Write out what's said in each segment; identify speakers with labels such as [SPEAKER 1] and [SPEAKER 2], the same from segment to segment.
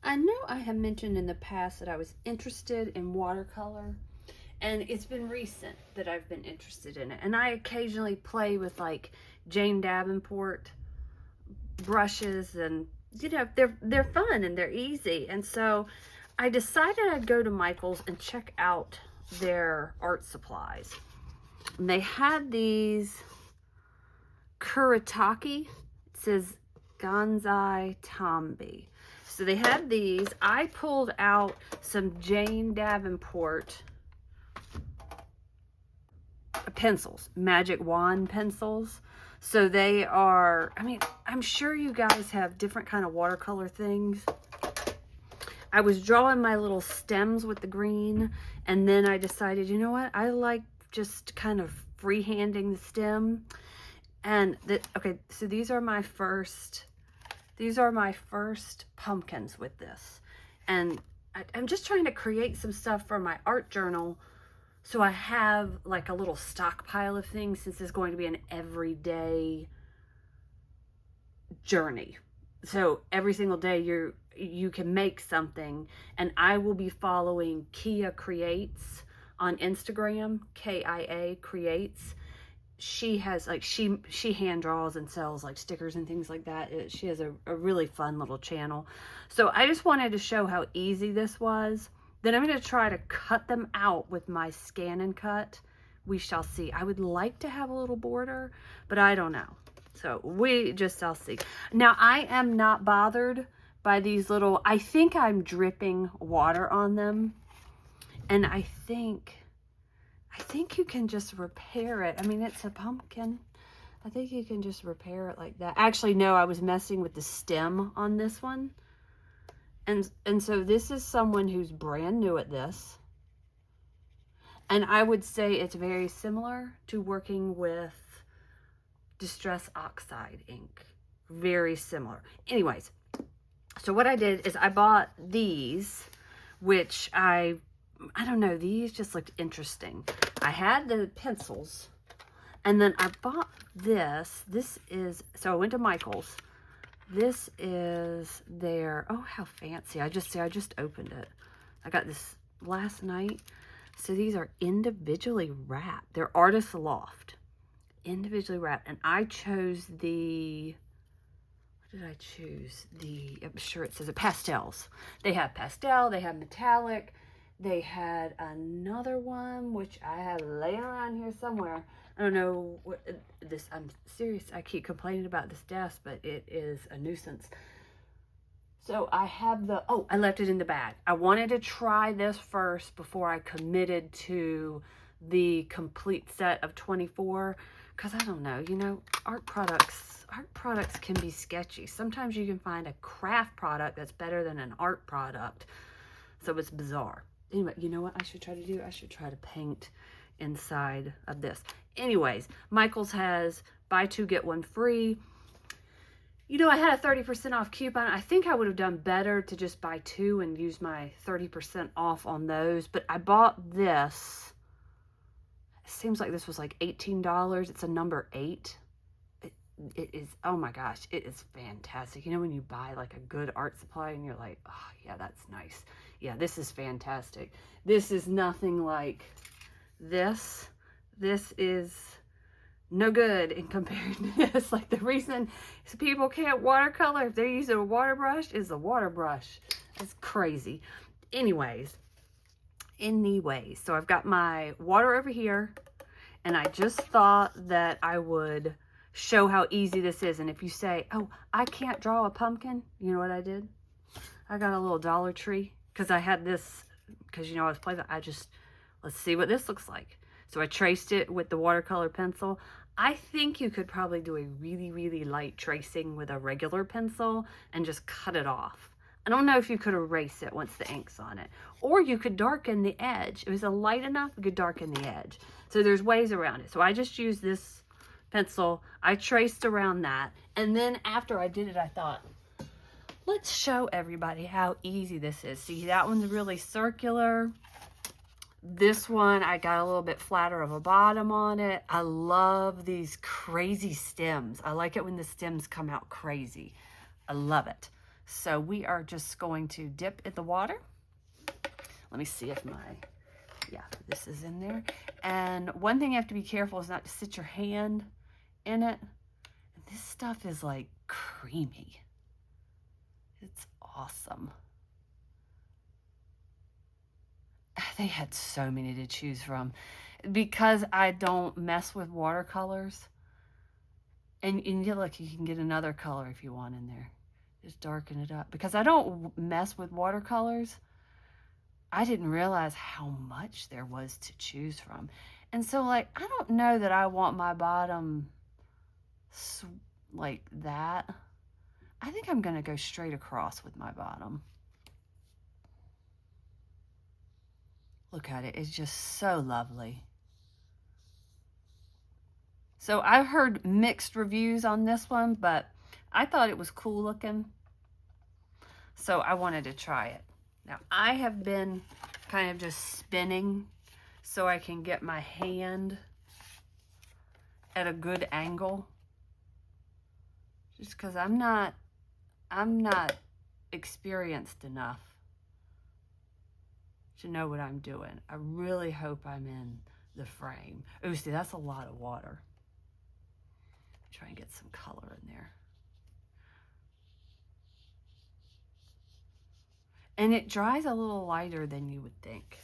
[SPEAKER 1] I know I have mentioned in the past that I was interested in watercolor, and it's been recent that I've been interested in it. And I occasionally play with like Jane Davenport brushes, and you know, they're fun and they're easy. And so I decided I'd go to Michael's and check out their art supplies. And they had these Kuretake. It says Ganzai Tambi. So they had these. I pulled out some Jane Davenport pencils, magic wand pencils. So they are, I mean, I'm sure you guys have different kind of watercolor things. I was drawing my little stems with the green, and then I decided, you know what, I like just kind of freehanding the stem. And okay, so these are my first pumpkins with this. And I'm just trying to create some stuff for my art journal, so I have like a little stockpile of things, since it's going to be an everyday journey. So every single day you can make something. And I will be following Kia Creates on Instagram, KIA Creates. She has like, she hand draws and sells like stickers and things like that. She has a really fun little channel. So I just wanted to show how easy this was. Then I'm going to try to cut them out with my scan and cut. We shall see. I would like to have a little border, but I don't know. So we just shall see. Now I am not bothered by these little, I think I'm dripping water on them. And I think you can just repair it. I mean, it's a pumpkin. I think you can just repair it like that. Actually, no, I was messing with the stem on this one. And so this is someone who's brand new at this. And I would say it's very similar to working with Distress Oxide ink. Very similar. Anyways, so what I did is I bought these, which I don't know, these just looked interesting. I had the pencils, and then I bought this. This is, so I went to Michael's. This is their, oh, how fancy. I just opened it. I got this last night. So these are individually wrapped. They're Artist Loft. Individually wrapped. And I chose the, what did I choose? I'm sure it says it, pastels. They have pastel, they have metallic. They had another one, which I have laying around here somewhere. I don't know what this, I'm serious. I keep complaining about this desk, but it is a nuisance. So I have the, oh, I left it in the bag. I wanted to try this first before I committed to the complete set of 24, because I don't know, you know, art products can be sketchy. Sometimes you can find a craft product that's better than an art product. So it's bizarre. Anyway, you know what I should try to do? I should try to paint inside of this. Anyways, Michael's has buy two, get one free. You know, I had a 30% off coupon. I think I would have done better to just buy two and use my 30% off on those. But I bought this. It seems like this was like $18. It's a number 8. It is, oh my gosh, it is fantastic. You know, when you buy like a good art supply and you're like, oh yeah, that's nice. Yeah, this is fantastic. This is nothing like this. This is no good in comparing to this. Like, the reason people can't watercolor if they're using a water brush is the water brush. It's crazy. Anyways, so I've got my water over here, and I just thought that I would show how easy this is. And if you say, oh, I can't draw a pumpkin, you know what I did? I got a little Dollar Tree, because I had this, because, you know, I was playing, let's see what this looks like. So I traced it with the watercolor pencil. I think you could probably do a really, really light tracing with a regular pencil and just cut it off. I don't know if you could erase it once the ink's on it. Or you could darken the edge. It was a light enough, you could darken the edge. So there's ways around it. So I just used this pencil. I traced around that. And then after I did it, I thought, let's show everybody how easy this is. See, that one's really circular. This one, I got a little bit flatter of a bottom on it. I love these crazy stems. I like it when the stems come out crazy. I love it. So we are just going to dip in the water. Let me see if yeah, this is in there. And one thing you have to be careful is not to sit your hand in it. And this stuff is like creamy. It's awesome. They had so many to choose from. Because I don't mess with watercolors, and you look, you can get another color if you want in there. Just darken it up. Because I don't mess with watercolors, I didn't realize how much there was to choose from. And so, like, I don't know that I want my bottom like that. I think I'm going to go straight across with my bottom. Look at it. It's just so lovely. So I've heard mixed reviews on this one, but I thought it was cool looking. So I wanted to try it. Now I have been kind of just spinning so I can get my hand at a good angle. Just because I'm not experienced enough to know what I'm doing. I really hope I'm in the frame. Oh, see, that's a lot of water. Try and get some color in there. And it dries a little lighter than you would think.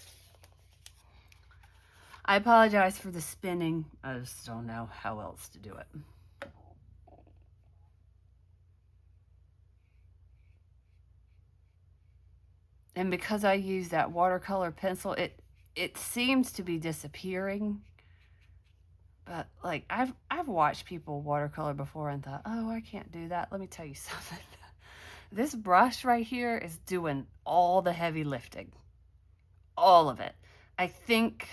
[SPEAKER 1] I apologize for the spinning. I just don't know how else to do it. And because I use that watercolor pencil, it seems to be disappearing. But like I've watched people watercolor before and thought, oh, I can't do that. Let me tell you something. This brush right here is doing all the heavy lifting. All of it. I think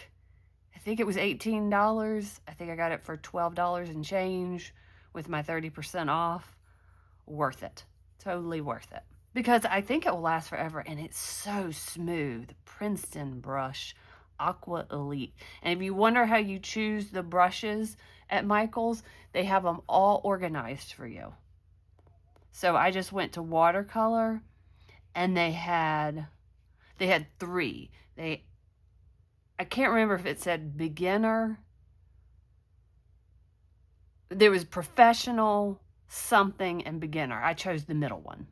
[SPEAKER 1] it was $18. I think I got it for $12 and change with my 30% off. Worth it. Totally worth it. Because I think it will last forever, and it's so smooth. Princeton brush, Aqua Elite. And if you wonder how you choose the brushes at Michael's, they have them all organized for you. So I just went to watercolor, and they had 3. I can't remember if it said beginner. There was professional, something, and beginner. I chose the middle one.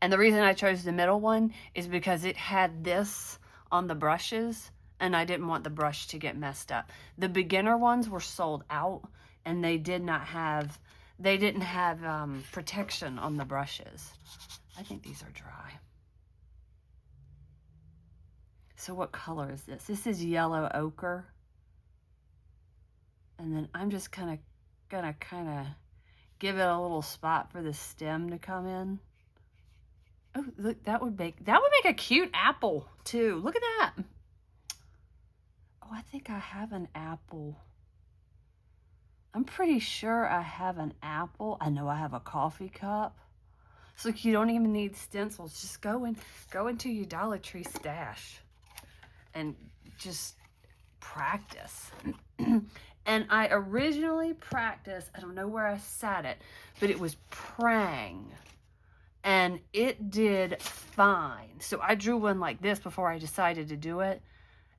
[SPEAKER 1] And the reason I chose the middle one is because it had this on the brushes, and I didn't want the brush to get messed up. The beginner ones were sold out, and they didn't have protection on the brushes. I think these are dry. So what color is this? This is yellow ochre. And then I'm just gonna give it a little spot for the stem to come in. Oh, look, that would make a cute apple too. Look at that. Oh, I think I have an apple. I'm pretty sure I have an apple. I know I have a coffee cup. So you don't even need stencils. Just go into your Dollar Tree stash and just practice. And I originally practiced, I don't know where I sat it, but it was Prang. And it did fine. So I drew one like this before I decided to do it.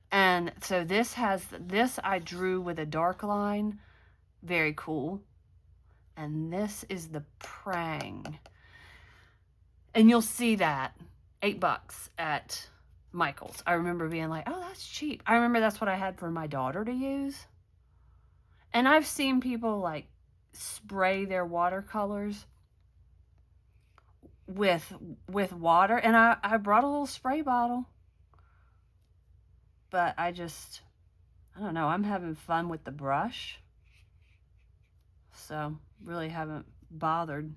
[SPEAKER 1] And so this I drew with a dark line. Very cool. And this is the Prang. And you'll see that $8 at Michael's. I remember being like, oh, that's cheap. I remember that's what I had for my daughter to use. And I've seen people like spray their watercolors with water, and I brought a little spray bottle, but I don't know, I'm having fun with the brush, so really haven't bothered.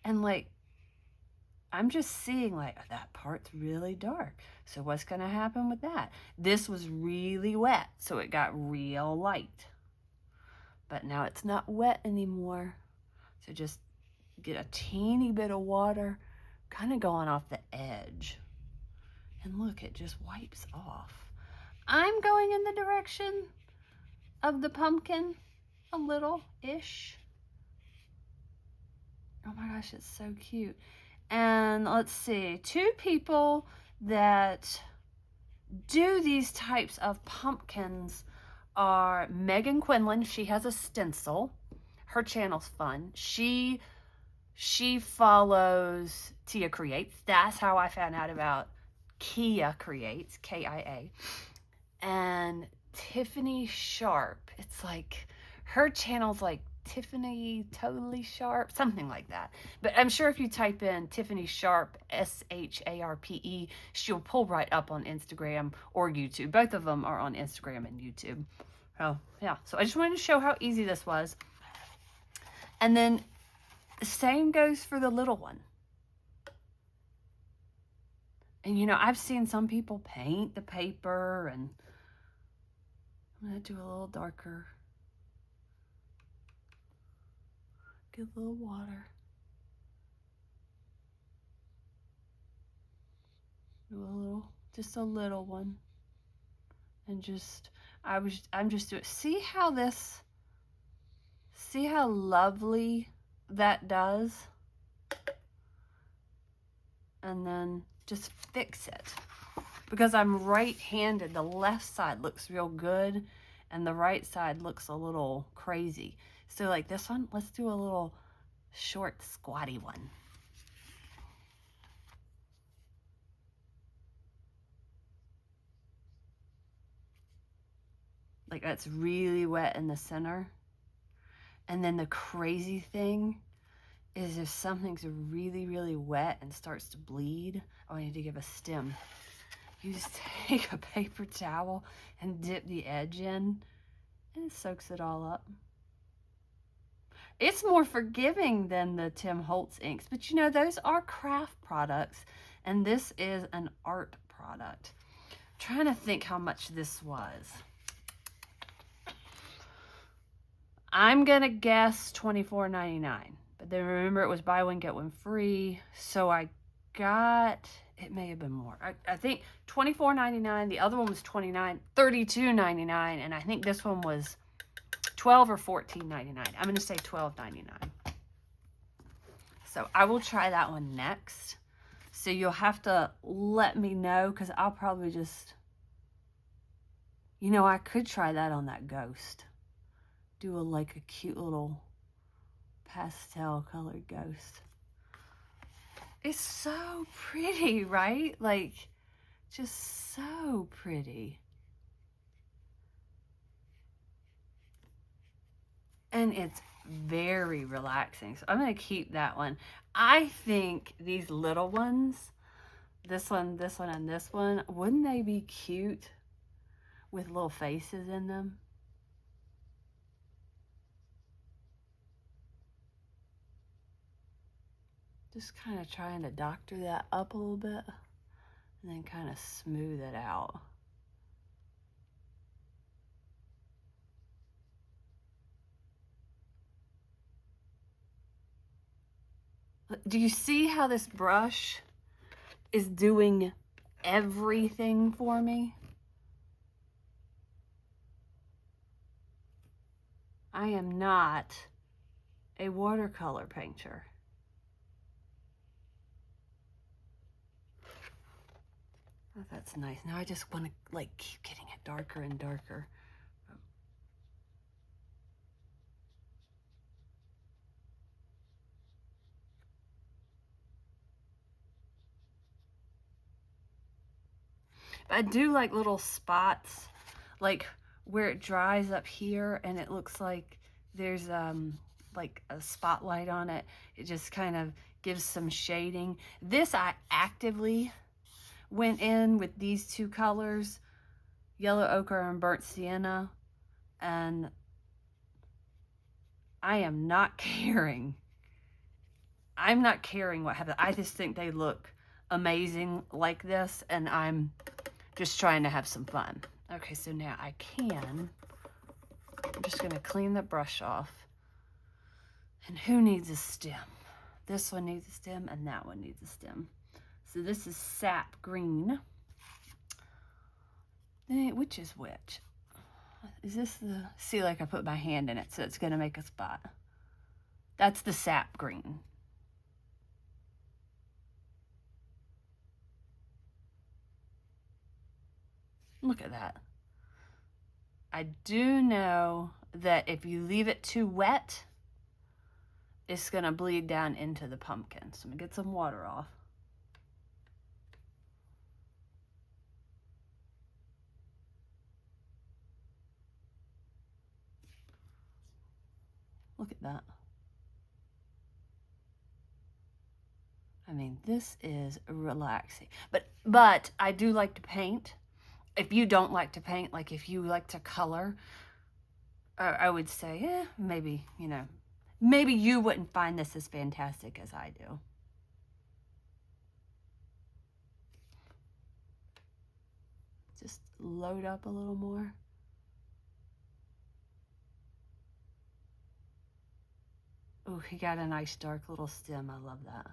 [SPEAKER 1] And like, I'm just seeing like, oh, that part's really dark, so what's gonna happen with that? This was really wet, so it got real light. But now it's not wet anymore. So just get a teeny bit of water, kind of going off the edge. And look, it just wipes off. I'm going in the direction of the pumpkin. a little-ish. Oh my gosh, it's so cute. And let's see, 2 people that do these types of pumpkins are Megan Quinlan. She has a stencil. Her channel's fun. She follows Tia Creates. That's how I found out about Kia Creates, K-I-A. And Tiffany Sharp. It's like, her channel's like Tiffany Totally Sharp, something like that. But I'm sure if you type in Tiffany Sharp, S-H-A-R-P-E, she'll pull right up on Instagram or YouTube. Both of them are on Instagram and YouTube. Oh, yeah. So I just wanted to show how easy this was. And then the same goes for the little one. And you know, I've seen some people paint the paper, and I'm going to do a little darker. Get a little water. Do a little, just a little one. And just, I'm just doing, see how lovely that does? And then just fix it. Because I'm right-handed, the left side looks real good and the right side looks a little crazy. So like this one, let's do a little short, squatty one. Like that's really wet in the center. And then the crazy thing is if something's really, really wet and starts to bleed, oh, I need to give a stem. You just take a paper towel and dip the edge in, and it soaks it all up. It's more forgiving than the Tim Holtz inks, but you know, those are craft products, and this is an art product. I'm trying to think how much this was. I'm gonna guess $24.99, but then remember it was buy one, get one free, so I got, it may have been more. I think $24.99, the other one was $32.99, and I think this one was $12 or $14.99. I'm gonna say $12.99. So I will try that one next. So you'll have to let me know, because I'll probably just, you know, I could try that on that ghost. Do like a cute little pastel colored ghost. It's so pretty, right? Like, just so pretty. And it's very relaxing. So I'm going to keep that one. I think these little ones, this one, and this one, wouldn't they be cute with little faces in them? Just kind of trying to doctor that up a little bit and then kind of smooth it out. Do you see how this brush is doing everything for me? I am not a watercolor painter. Oh, that's nice. Now I just want to like keep getting it darker and darker. I do like little spots, like where it dries up here and it looks like there's like a spotlight on it. It just kind of gives some shading. This I actively went in with these 2 colors, yellow ochre and burnt sienna, and I am not caring. I'm not caring what happens. I just think they look amazing like this, and I'm just trying to have some fun. Okay, so now I'm just gonna clean the brush off. And who needs a stem? This one needs a stem and that one needs a stem. So this is sap green. Which is which? is this the, see, like I put my hand in it, so it's going to make a spot. That's the sap green. Look at that. I do know that if you leave it too wet, it's going to bleed down into the pumpkin. So I'm going to get some water off. Look at that. I mean, this is relaxing. But I do like to paint. If you don't like to paint, like if you like to color, I would say, maybe, you know, maybe you wouldn't find this as fantastic as I do. Just load up a little more. Oh, he got a nice dark little stem. I love that.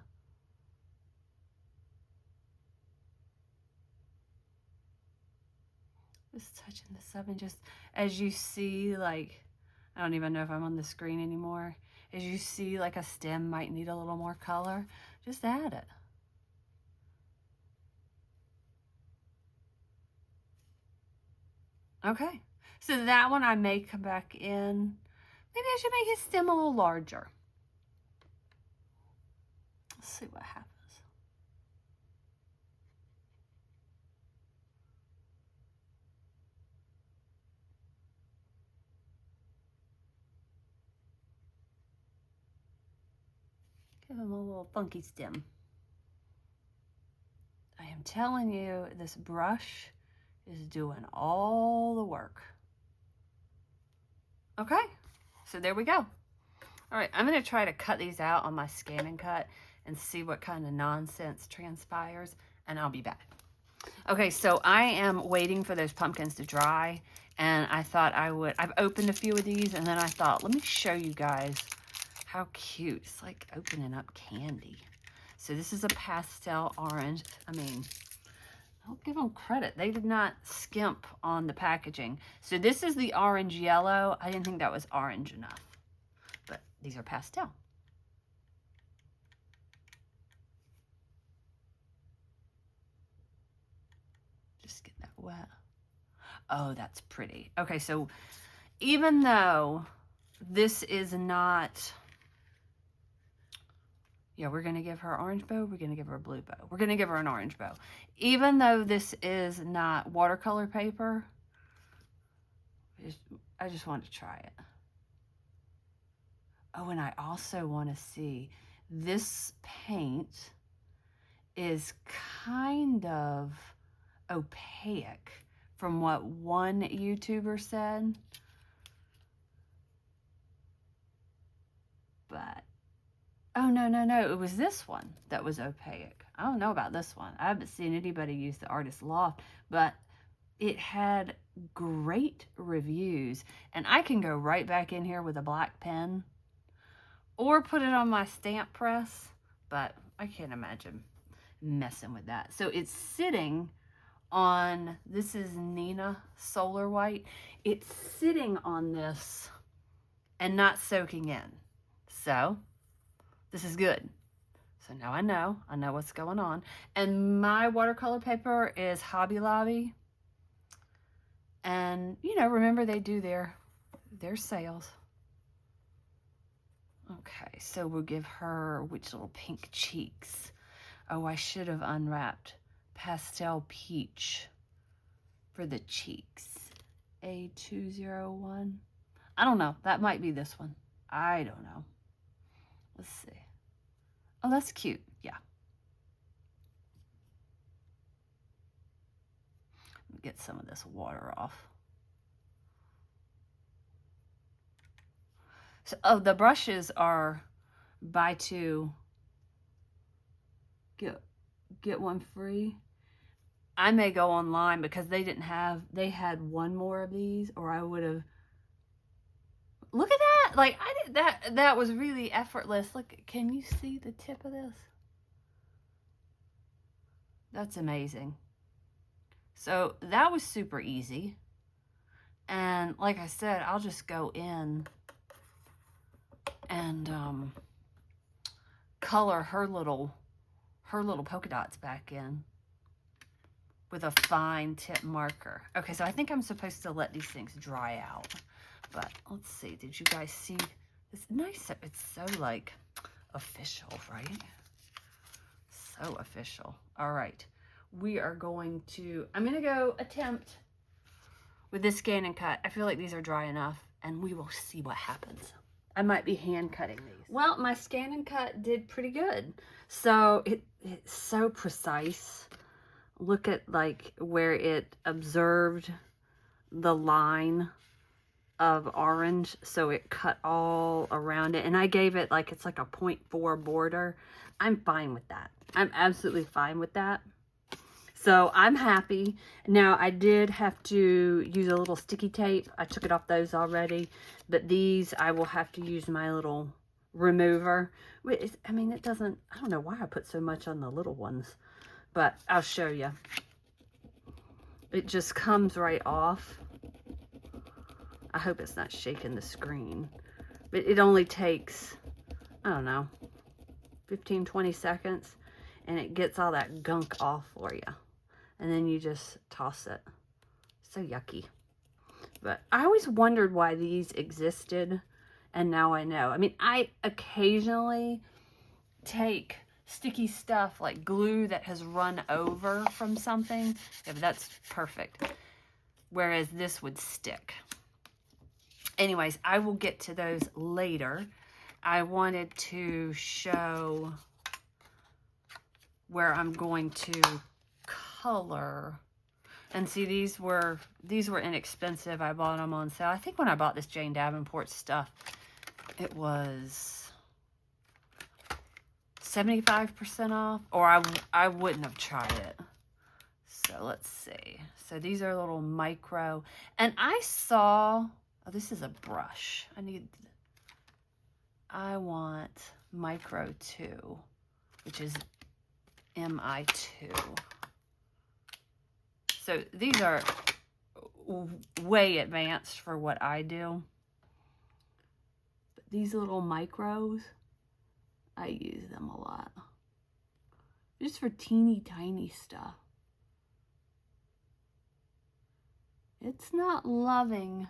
[SPEAKER 1] Just touching this up, and just as you see, like, I don't even know if I'm on the screen anymore. As you see, like a stem might need a little more color, just add it. Okay, so that one I may come back in. Maybe I should make his stem a little larger. Let's see what happens. Give him a little funky stem. I am telling you, this brush is doing all the work. Okay, so there we go. All right, I'm gonna try to cut these out on my Scan and Cut and see what kind of nonsense transpires, and I'll be back. Okay, so I am waiting for those pumpkins to dry, and I thought I've opened a few of these, and then I thought, let me show you guys how cute. It's like opening up candy. So this is a pastel orange. I mean, I'll give them credit. They did not skimp on the packaging. So this is the orange yellow. I didn't think that was orange enough, but these are pastel. Just get that wet. Oh, that's pretty. Okay, so even though this is not, yeah, we're going to give her an orange bow. We're going to give her a blue bow. We're going to give her an orange bow. Even though this is not watercolor paper, I just want to try it. Oh, and I also want to see, this paint is kind of opaque from what one YouTuber said. But oh, no, it was this one that was opaque. I don't know about this one. I haven't seen anybody use the Artist Loft, but it had great reviews. And I can go right back in here with a black pen or put it on my stamp press, but I can't imagine messing with that. So it's sitting on, this is Nina Solar White. It's sitting on this and not soaking in. So this is good. So now I know what's going on. And my watercolor paper is Hobby Lobby. And, you know, remember they do their sales. Okay, so we'll give her which little pink cheeks. Oh, I should have unwrapped Pastel Peach for the cheeks. A201. I don't know. That might be this one. I don't know. Let's see. Oh, that's cute. Yeah. Get some of this water off. So, oh, the brushes are buy two, get one free. I may go online because they had one more of these, or I would have. Look at that. Like, that was really effortless. Look, can you see the tip of this? That's amazing. So that was super easy. And like I said, I'll just go in and color her little polka dots back in with a fine tip marker. Okay, so I think I'm supposed to let these things dry out. But let's see, did you guys see? It's nice. It's so like official, right? So official. All right, we are going to, I'm gonna go attempt with this scan and cut. I feel like these are dry enough, and we will see what happens. I might be hand cutting these. Well, my scan and cut did pretty good. So it's so precise. Look at like where it observed the line of orange, so it cut all around it, and I gave it like, it's like a 0.4 border. I'm fine with that. I'm absolutely fine with that. So I'm happy. Now I did have to use a little sticky tape. I took it off those already, but these I will have to use my little remover. I mean, it doesn't, I don't know why I put so much on the little ones, but I'll show you. It just comes right off. I hope it's not shaking the screen, but it only takes, I don't know, 15, 20 seconds, and it gets all that gunk off for you. And then you just toss it. So yucky. But I always wondered why these existed, and now I know. I mean, I occasionally take sticky stuff like glue that has run over from something. Yeah, but that's perfect. Whereas this would stick. Anyways, I will get to those later. I wanted to show where I'm going to color. And see, these were inexpensive. I bought them on sale. I think when I bought this Jane Davenport stuff, it was 75% off, or I wouldn't have tried it. So let's see. So these are little micro, and I saw, oh, this is a brush. I want micro 2, which is MI2. So these are way advanced for what I do. But these little micros, I use them a lot. Just for teeny tiny stuff. It's not loving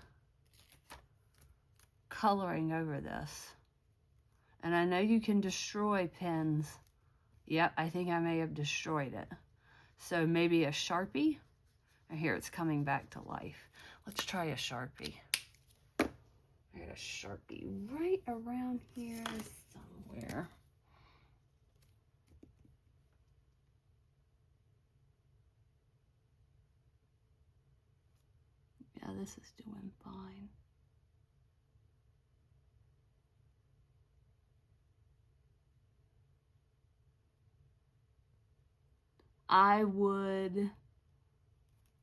[SPEAKER 1] coloring over this. And I know you can destroy pens. Yep, I think I may have destroyed it. So maybe a Sharpie. And here it's coming back to life. Let's try a Sharpie. I got a Sharpie right around here somewhere. Yeah, this is doing fine. I would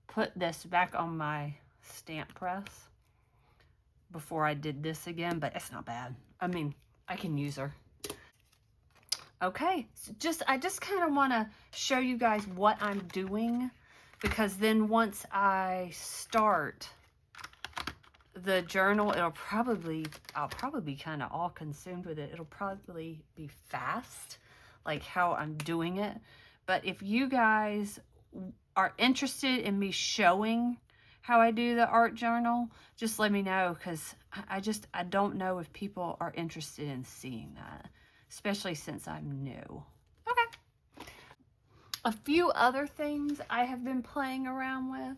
[SPEAKER 1] put this back on my stamp press before I did this again, but it's not bad. I mean, I can use her. Okay, so I just kind of want to show you guys what I'm doing, because then once I start the journal, I'll probably be kind of all consumed with it. It'll probably be fast, like how I'm doing it. But if you guys are interested in me showing how I do the art journal, just let me know, because I don't know if people are interested in seeing that, especially since I'm new. Okay. A few other things I have been playing around with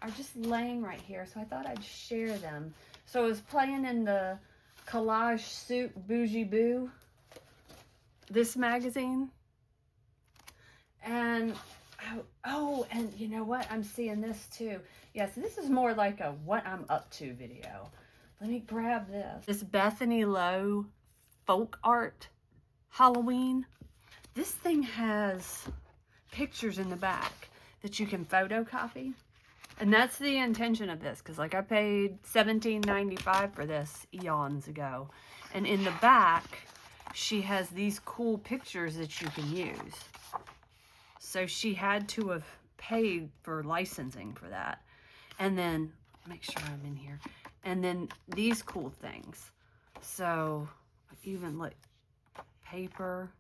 [SPEAKER 1] are just laying right here, so I thought I'd share them. So I was playing in the Collage Soup Bougie Boo, this magazine. And, oh, and you know what? I'm seeing this too. Yes, this is more like a what I'm up to video. Let me grab this. This Bethany Lowe folk art Halloween. This thing has pictures in the back that you can photocopy. And that's the intention of this, because like I paid $17.95 for this eons ago. And in the back, she has these cool pictures that you can use. So she had to have paid for licensing for that. And then make sure I'm in here. And then these cool things. So even look, paper.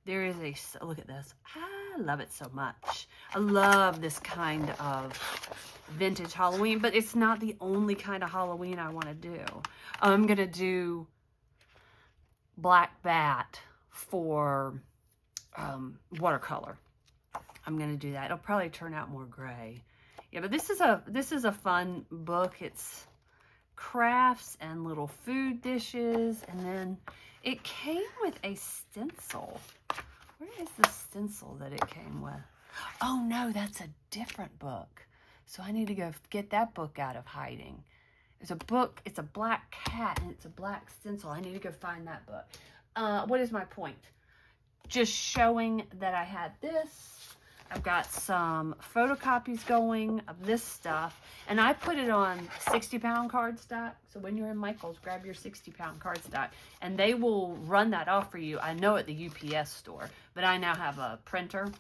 [SPEAKER 1] There is a, look at this. I love it so much. I love this kind of vintage Halloween, but it's not the only kind of Halloween I want to do. I'm going to do Black Bat for watercolor. I'm going to do that. It'll probably turn out more gray. Yeah, but this is a fun book. It's crafts and little food dishes, and then it came with a stencil. Where is the stencil that it came with? Oh no, that's a different book. So I need to go get that book out of hiding. There's a book, it's a black cat and it's a black stencil. I need to go find that book. What is my point? Just showing that I had this. I've got some photocopies going of this stuff, and I put it on 60-pound cardstock. So when you're in Michael's, grab your 60-pound cardstock, and they will run that off for you. I know at the UPS store, but I now have a printer.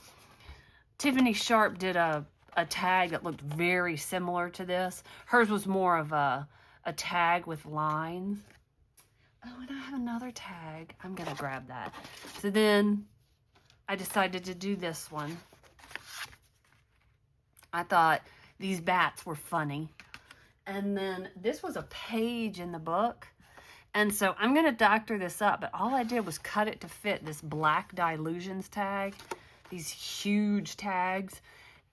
[SPEAKER 1] Tiffany Sharp did a tag that looked very similar to this. Hers was more of a tag with lines. Oh, and I have another tag. I'm going to grab that. So then I decided to do this one. I thought these bats were funny. And then this was a page in the book. And so I'm going to doctor this up. But all I did was cut it to fit this black Dilutions tag. These huge tags.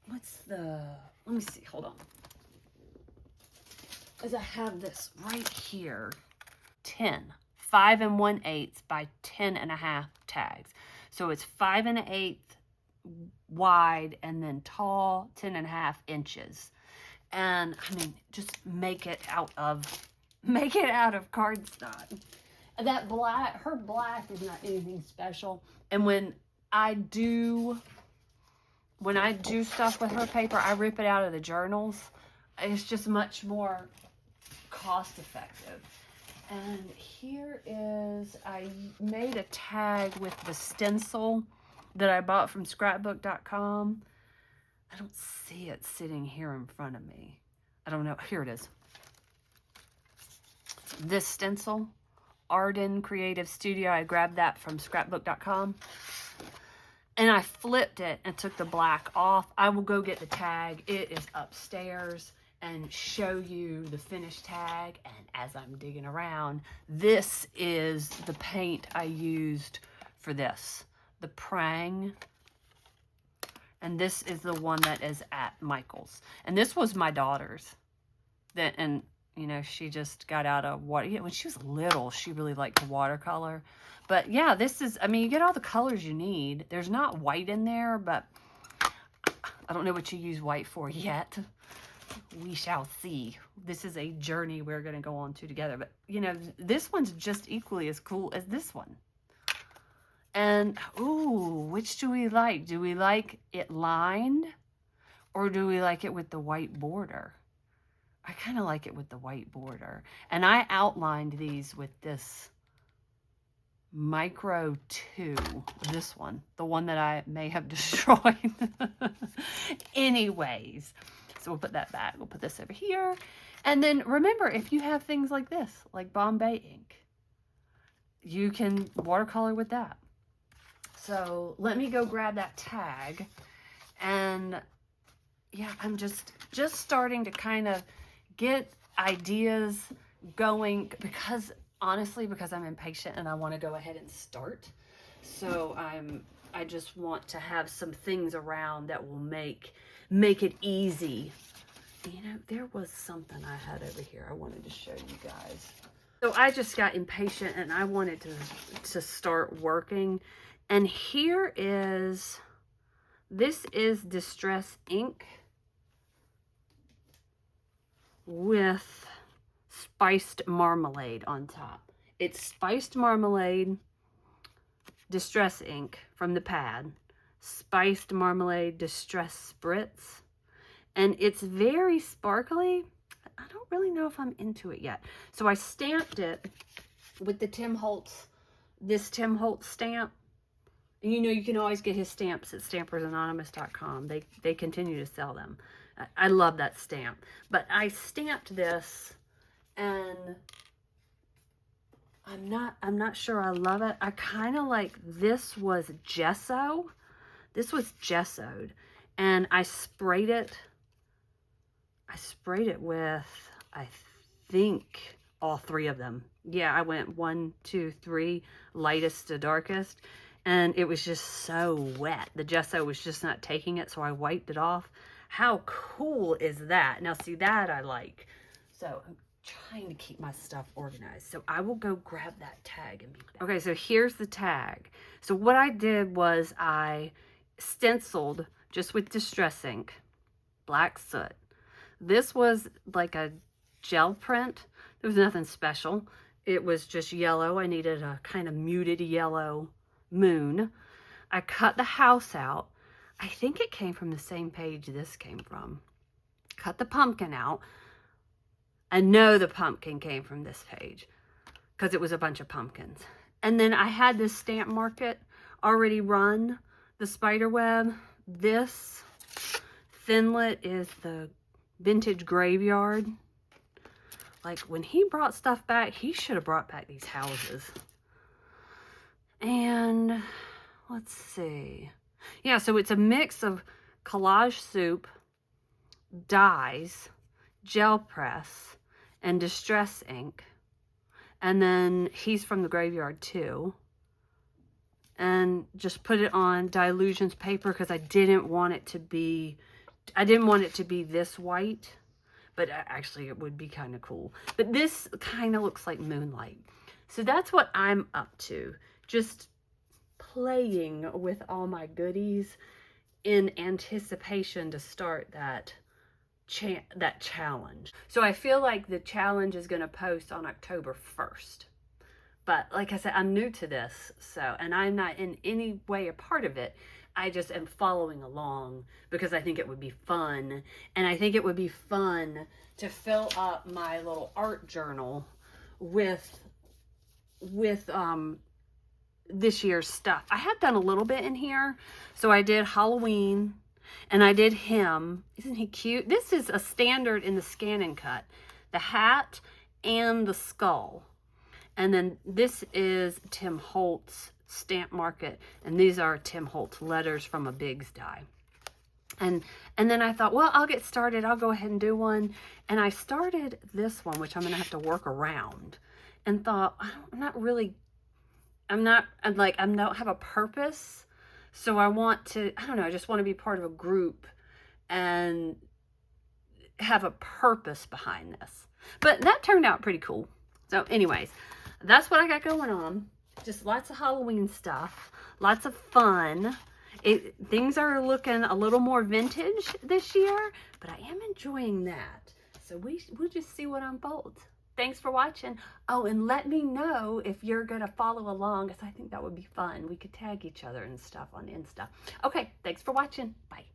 [SPEAKER 1] What's the... Let me see. Hold on. Because I have this right here. 5 1/8 by 10 1/2 tags. So it's 5 1/8 wide and then tall, 10 1/2 inches. And I mean, just make it out of cardstock. That black, her black is not anything special. And when I do stuff with her paper, I rip it out of the journals. It's just much more cost effective. And here is, I made a tag with the stencil that I bought from scrapbook.com. I don't see it sitting here in front of me. I don't know. Here it is. This stencil, Arden Creative Studio. I grabbed that from scrapbook.com. And I flipped it and took the black off. I will go get the tag. It is upstairs and show you the finished tag. And as I'm digging around, this is the paint I used for this. The Prang. And this is the one that is at Michael's. And this was my daughter's. And you know, she just got out of water. Yeah, when she was little, she really liked to watercolor. But yeah, this is, I mean, you get all the colors you need. There's not white in there, but I don't know what you use white for yet. We shall see. This is a journey we're going to go on to together. But, you know, this one's just equally as cool as this one. And, ooh, which do we like? Do we like it lined? Or do we like it with the white border? I kind of like it with the white border. And I outlined these with this Micro 2. This one. The one that I may have destroyed. Anyways. So we'll put that back. We'll put this over here. And then remember, if you have things like this, like Bombay ink, you can watercolor with that. So let me go grab that tag. And yeah, I'm just starting to kind of get ideas going because honestly, because I'm impatient and I want to go ahead and start. So I just want to have some things around that will make it easy. You know, there was something I had over here I wanted to show you guys. So I just got impatient and I wanted to start working. And here is, this is Distress ink with spiced marmalade on top. It's spiced marmalade, Distress ink from the pad, spiced marmalade, Distress spritz, and it's very sparkly. I don't really know if I'm into it yet. So I stamped it with the Tim Holtz, this Tim Holtz stamp. And you know, you can always get his stamps at stampersanonymous.com. They continue to sell them. I love that stamp. But I stamped this, and I'm not sure I love it. I kind of like, this was gesso. This was gessoed, and I sprayed it. I sprayed it with, I think, all 3 of them. Yeah, I went 1, 2, 3, lightest to darkest, and it was just so wet. The gesso was just not taking it, so I wiped it off. How cool is that? Now, see, that I like. So I'm trying to keep my stuff organized. So I will go grab that tag and be back. Okay, so here's the tag. So what I did was I stenciled just with Distress ink, black soot. This was like a gel print. There was nothing special. It was just yellow. I needed a kind of muted yellow moon. I cut the house out. I think it came from the same page this came from. Cut the pumpkin out. I know the pumpkin came from this page because it was a bunch of pumpkins. And then I had this stamp market already run, the spider web. This Thinlit is the vintage graveyard. Like, when he brought stuff back, he should have brought back these houses. And let's see. Yeah, so it's a mix of collage soup, dyes, gel press, and Distress ink. And then he's from the graveyard too. And just put it on Dilutions paper because I didn't want it to be this white. But actually it would be kind of cool. But this kind of looks like moonlight. So that's what I'm up to. Just playing with all my goodies in anticipation to start that challenge. So I feel like the challenge is going to post on October 1st. But like I said, I'm new to this, and I'm not in any way a part of it. I just am following along because I think it would be fun. And I think it would be fun to fill up my little art journal with this year's stuff. I have done a little bit in here. So I did Halloween and I did him. Isn't he cute? This is a standard in the Scan and Cut. The hat and the skull. And then this is Tim Holtz Stamp Market, and these are Tim Holtz letters from a Biggs die. And then I thought, well, I'll get started. I'll go ahead and do one. And I started this one, which I'm going to have to work around, and thought, I don't have a purpose. So I want to, I don't know, I just want to be part of a group and have a purpose behind this. But that turned out pretty cool. So anyways, that's what I got going on. Just lots of Halloween stuff, lots of fun. Things are looking a little more vintage this year, but I am enjoying that. So we'll just see what unfolds. Thanks for watching. Oh, and let me know if you're going to follow along, because I think that would be fun. We could tag each other and stuff on Insta. Okay, thanks for watching. Bye.